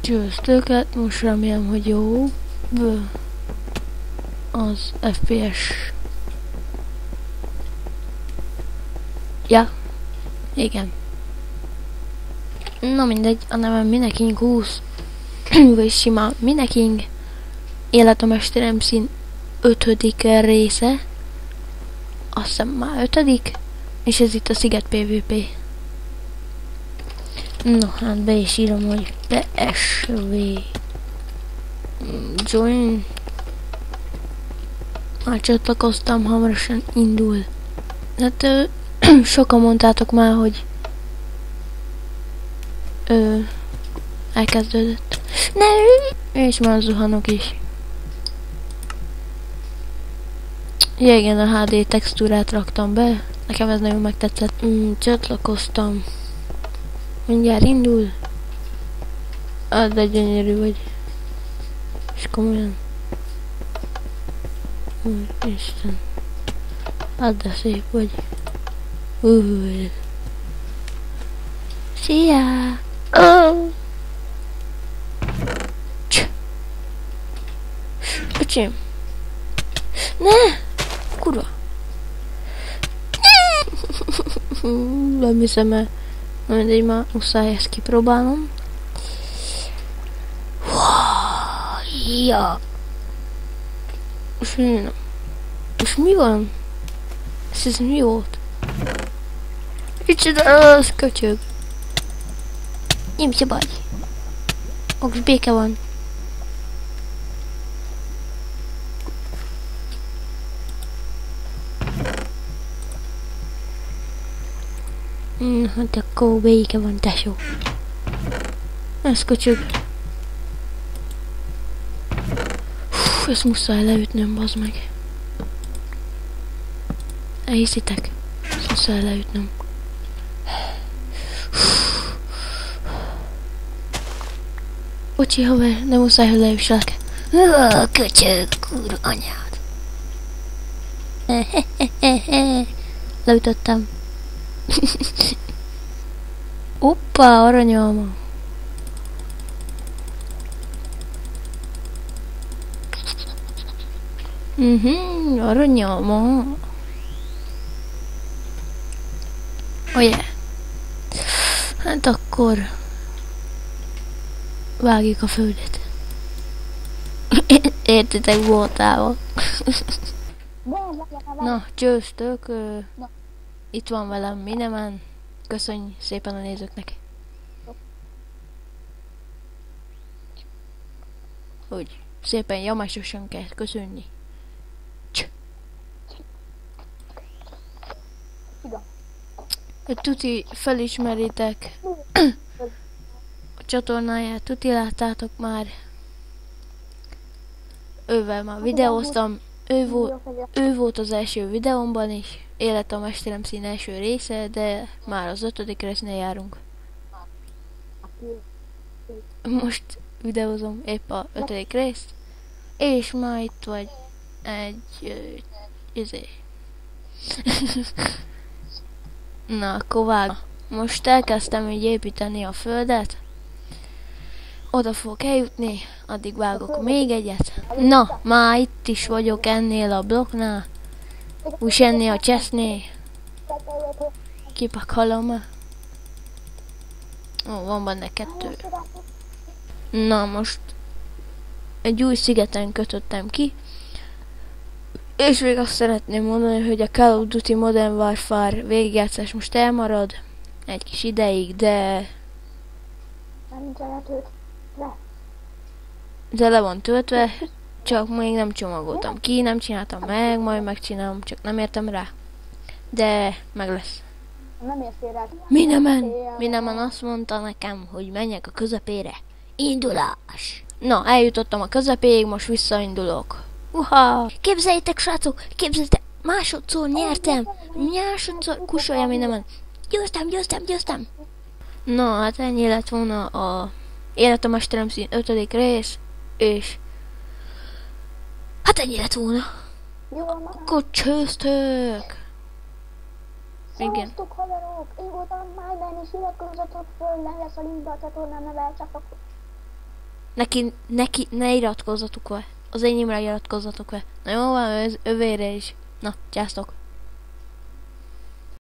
Győztőket, most remélem, hogy jó. Az FPS. Ja, igen. Na mindegy, a nevem Mineking 20, vagy sima Mineking. Életemestere szín 5. része. Azt hiszem már 5. És ez itt a Sziget PvP. No, hát be is írom, hogy PSV join. Már csatlakoztam, hamarosan indul. Hát sokan mondtátok már, hogy elkezdődött. Ne, és már zuhanok is. Ja, igen, a HD textúrát raktam be. Nekem ez nagyon megtetszett. Csatlakoztam. Mindjárt indul. De gyönyörű vagy. És komolyan. Isten. De szép vagy. Szia! Öcsém! Ne! Kurva! Nem hiszem el. Mindegy, már muszáj ezt kipróbálnom. Ja! Most mi van? Ez mi volt? Micsoda az köcsög? Nem se baj. Most béke van. Hát akkor béke van, tesó. Ez köcsög. Ezt muszáj leütnöm, bazd meg. Elhiszitek? Ezt muszáj leütnöm. Bocsi, haver, de muszáj, hogy leüsselek. Köcsög, kurva anyád. Leütöttem. Hoppá, aranyalma. Aranyalma. Oh yeah. Hát akkor vágjuk a földet. Értitek, voltával. Na, csőztök. Itt van velem Mineman. Köszönj szépen a nézőknek. Úgy, szépen jamásosan kell köszönni. Tuti felismeritek a csatornáját, tuti láttátok már. Ővel már videóztam, ő volt az első videómban is, Életemesterem szín első része, de már az 5. résznél járunk. Most videózom épp a 5. részt, és már itt vagy egy Na, akkor vág. Most elkezdtem így építeni a földet. Oda fogok eljutni, addig vágok még egyet. Na, már itt is vagyok ennél a blokknál. Úgy ennél a chestnél. Kipakolom. Ó, van benne 2. Na, most egy új szigeten kötöttem ki. És még azt szeretném mondani, hogy a Call of Duty Modern Warfare végigjátszás most elmarad egy kis ideig, de le van töltve, csak még nem csomagoltam ki, nem csináltam meg, majd megcsinálom, csak nem értem rá. De meg lesz. Mineman azt mondta nekem, hogy menjek a közepére. Indulás! Na, eljutottam a közepéig, most visszaindulok. Képzeljétek, srácok, képzeljétek, másodszor nyertem, másodszor kusolja Mineman. Győztem. Na, hát ennyi lett volna a Életemesterem szín 5. rész, és hát ennyi lett volna. Akkor csőztök! Igen. Szevasztok haverok! Én voltam Májben, és iratkozzatok föl, nem lesz a linkbe a csatornán, ne váltsatok. Ne iratkozzatok be. Az enyémre iratkozzatok be. Na jó van, övére is. Na, császtok.